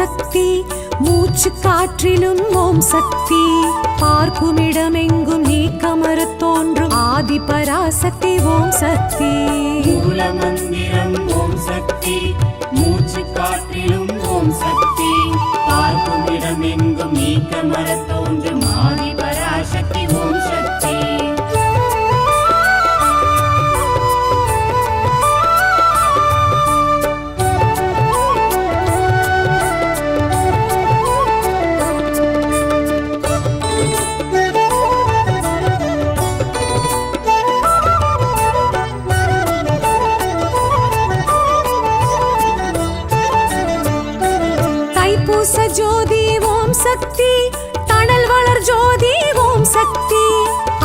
சக்தி, மூச்சு காற்றிலும் ஓம் சக்தி, பார்க்குமிடமெங்கும் நீக்கமறத் தோன்றும் ஆதி பராசக்தி ஓம் சக்தி. மூல மந்திரம் ஓம் சக்தி, மூச்சு காற்றிலும் ஓம் சக்தி, பார்க்கும் இடமெங்கும் நீக்கமறத் தோன்றும் ஆதி பராசக்தி ஓம் சக்தி. ஜோதி ஓம் சக்தி, தணல் வளர் ஜோதி ஓம் சக்தி,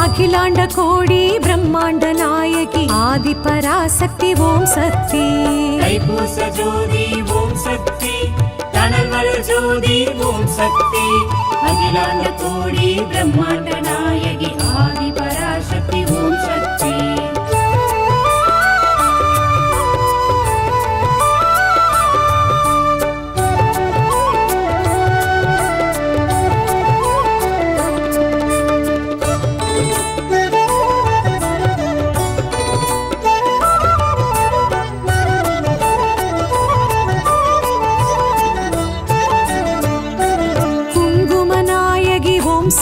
அகிலாண்ட கோடி பிரம்மாண்ட நாயகி ஆதி பராசக்தி ஓம் சக்தி. தைப்பூச ஜோதி ஓம் சக்தி, தணல் வளர் ஜோதி ஓம் சக்தி, அகிலாண்ட கோடி பிரம்மாண்ட நாயகி ஆதி பராசக்தி ஓம் சக்தி.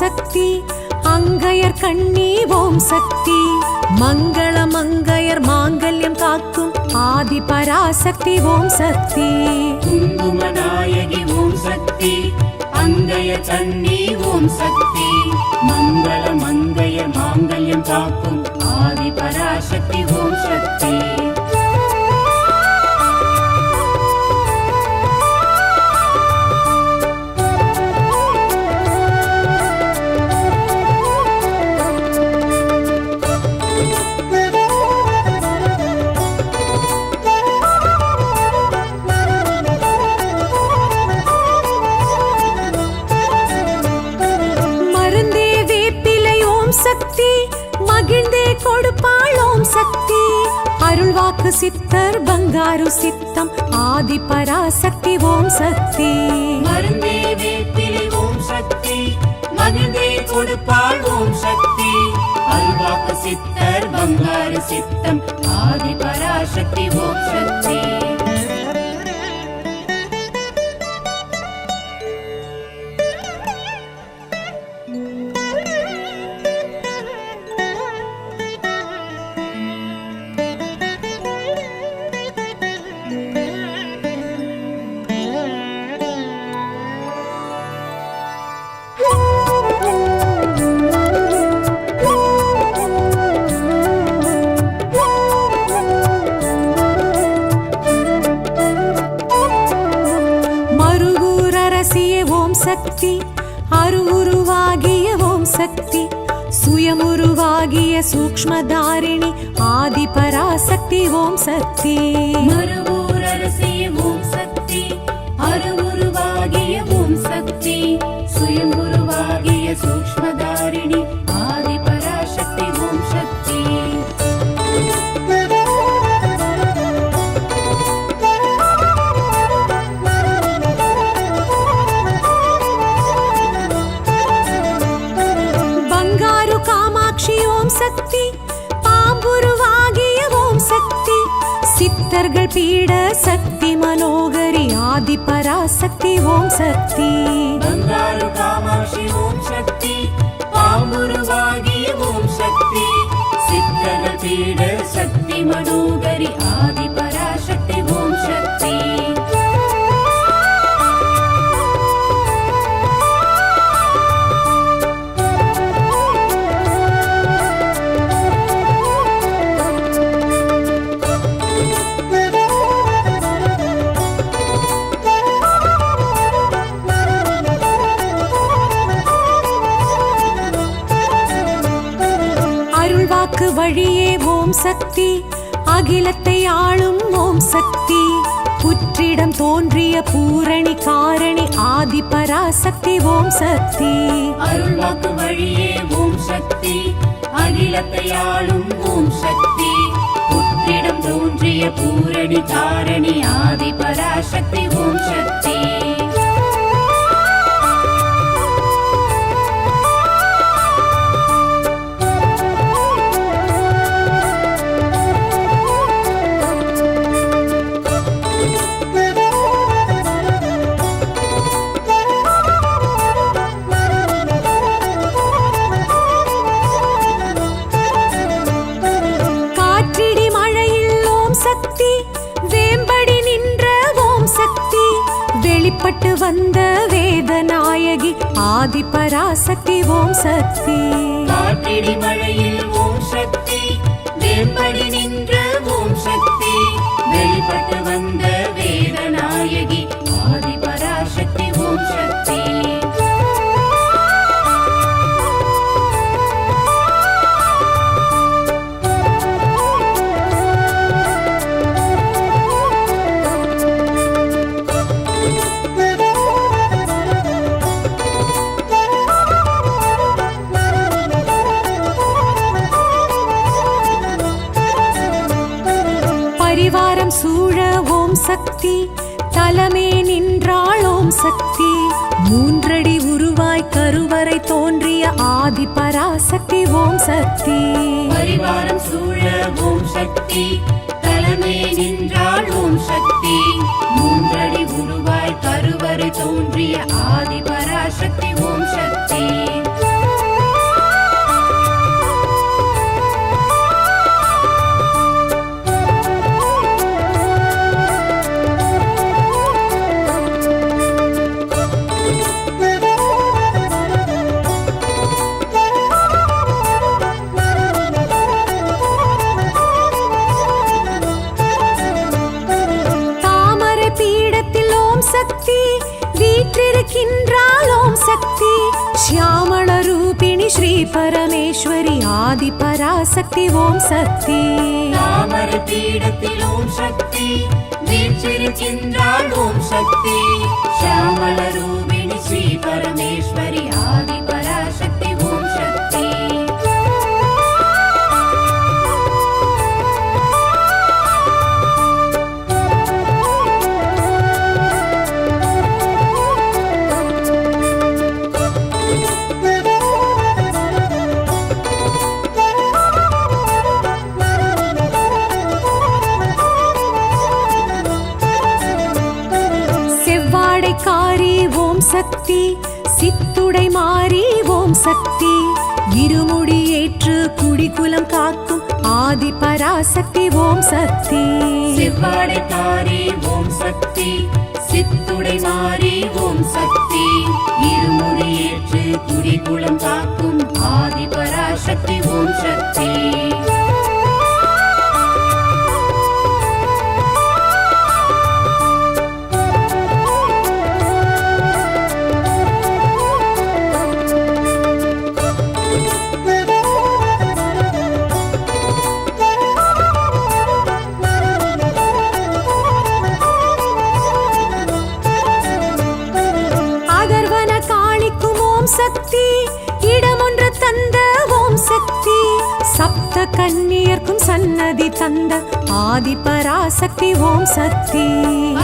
சக்தி, அங்கையர் கண்ணி ஓம் சக்தி, மங்கள மங்கையர் மாங்கல்யம் காக்கும் ஆதி பராசக்தி ஓம் சக்தி. குங்கும நாயகி ஓம் சக்தி, அங்கைய கண்ணி ஓம் சக்தி, மங்கள மங்கையர் மாங்கல்யம் காக்கும் ஆதி பராசக்தி ஓம் சக்தி. சக்தி, மகிழ்ந்தே கொடுப்பாள் ஓம் சக்தி, அருள்வாக்கு சித்தர் பங்காரு சித்தம் ஆதி பராசக்தி ஓம் சக்தி. மருந்தே வேப்பிலை ஓம் சக்தி, மகிழ்ந்தே கொடுப்பாள் ஓம் சக்தி, அருள்வாக்கு சித்தர் பங்காரு சித்தம் ஆதி பராசக்தி ஓம் சக்தி. சக்தி, அருவுருவாகிய ஓம் சக்தி, சுயமுருவாகிய சூக்ஷ்மதாரிணி ஆதி பராசக்தி ஓம் சக்தி. மருவூரரசிய ஓம் சக்தி, அருவுருவாகிய ஓம் சக்தி, சுயமுருவாகிய சூக்ஷ்மதாரிணி ஆதி பராசக்தி ஓம் சக்தி. சக்தி, பாம்புருவாகிய ஓம் சக்தி, சித்தர்கள் பீட சக்தி மனோகரி ஆதி பராசக்தி ஓம் சக்தி. பங்காரு காமாட்சி ஓம் சக்தி, பாம்புருவாகிய ஓம் சக்தி, சித்தர்கள் பீட சக்தி மனோகரி ஆதி பராசக்தி ஓம் சக்தி. அருள்வாக்கு வழியே ஓம் சக்தி, அகிலத்தை ஆளும் ஓம் சக்தி, புற்றிடம் தோன்றிய பூரணி காரணி ஆதி பராசக்தி ஓம் சக்தி. அருள்வாக்கு வழியே ஓம் சக்தி, அகிலத்தை ஆளும் ஓம் சக்தி, புற்றிடம் தோன்றிய பூரணி காரணி ஆதி பராசக்தி ஓம் சக்தி. வெளிப்பட்டு வந்த வேதநாயகி ஆதி பராசக்தி ஓம் சக்தி. காற்றிடி மழையில் ஓம் சக்தி, வேம்படி நின்ற ஓம் சக்தி, வெளிப்பட்டு வந்த வேதநாயகி ஆதி பராசக்தி ஓம் சக்தி. பரிவாரம் சூழ ஓம் சக்தி, தலமே நின்றாள் ஓம் சக்தி, மூன்றடி உருவாய் கருவறை தோன்றிய ஆதி பராசக்தி ஓம் சக்தி. பரிவாரம் சூழ ஓம் சக்தி, தலமே நின்றாள் ஓம் சக்தி, மூன்றடி உருவாய் கருவறை தோன்றிய ஆதி பராசக்தி ஓம் சக்தி. சக்தி வீற்றிருக்கின்றாள் ஓம் சக்தி, ஷியாமள ரூபிணி ஸ்ரீ பரமேஸ்வரி ஆதி பராசக்தி ஓம் சக்தி. தாமரை பீடத்தில் ஓம் சக்தி வீற்றிருக்கின்றாள் ஓம் சக்தி, ஷியாமள ரூபிணி ஸ்ரீ பரமேஸ்வரி ஆதி பராசக்தி ஓம் சக்தி. ஓம் சக்தி, சித்துடை மாறி ஓம் சக்தி, இருமுடி ஏற்று குடிகுலம் காக்கும் ஆதி பராசக்தி ஓம் சக்தி. செவ்வாடைக்காரி ஓம் சக்தி, சித்துடை மாறி ஓம் சக்தி, இருமுடி ஏற்று குடிகுலம் காக்கும் ஆதி பராசக்தி ஓம் சக்தி. சக்தி இடமொன்று தந்த ஓம் சக்தி, சப்த கன்னியர்க்கும் சன்னதி தந்த ஆதி பராசக்தி ஓம் சக்தி.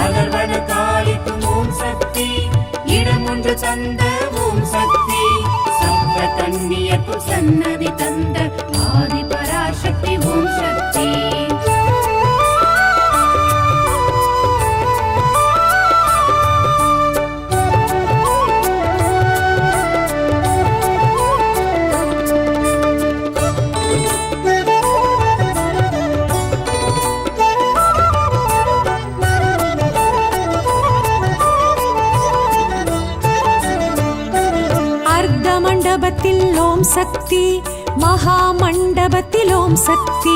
அகர்வன காளிக்கும் ஓம் சக்தி, இடமொன்று தந்த ஓம் சக்தி, சப்த கன்னியர்க்கும் சன்னதி தந்த ஆதி பராசக்தி ஓம் சக்தி. ஓம் சக்தி, மகா மண்டபத்தில் ஓம் சக்தி,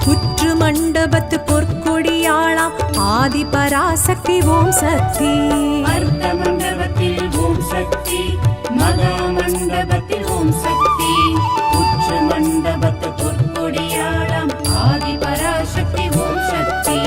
புற்று மண்டபத்து பொற்கொடியாளாம் ஆதி பராசக்தி ஓம் சக்தி. அர்த்த மண்டபத்தில் ஓம் சக்தி, மகா மண்டபத்தில் ஓம் சக்தி, புற்று மண்டபத்து பொற்கொடியாளாம் ஆதி பராசக்தி ஓம் சக்தி.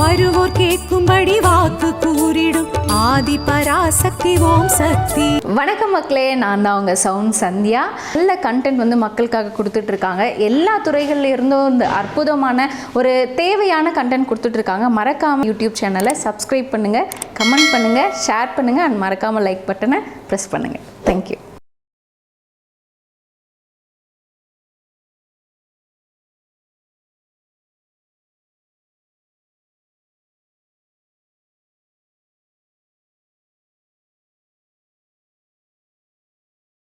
வருவோர் கேட்கும்படி வாக்கு கூறிடும் ஆதி பராசக்தி ஓம் சக்தி. வணக்கம் மக்களே, நான் தான் உங்கள் சவுண்ட் சந்தியா. நல்ல கண்டென்ட் வந்து மக்களுக்காக கொடுத்துட்ருக்காங்க. எல்லா துறைகள்ல இருந்தும் இந்த அற்புதமான ஒரு தேவையான கண்டென்ட் கொடுத்துட்ருக்காங்க. மறக்காமல் யூடியூப் சேனலை சப்ஸ்கிரைப் பண்ணுங்கள், கமெண்ட் பண்ணுங்கள், ஷேர் பண்ணுங்கள் அண்ட் மறக்காமல் லைக் பட்டனை ப்ரெஸ் பண்ணுங்கள். தேங்க்யூ.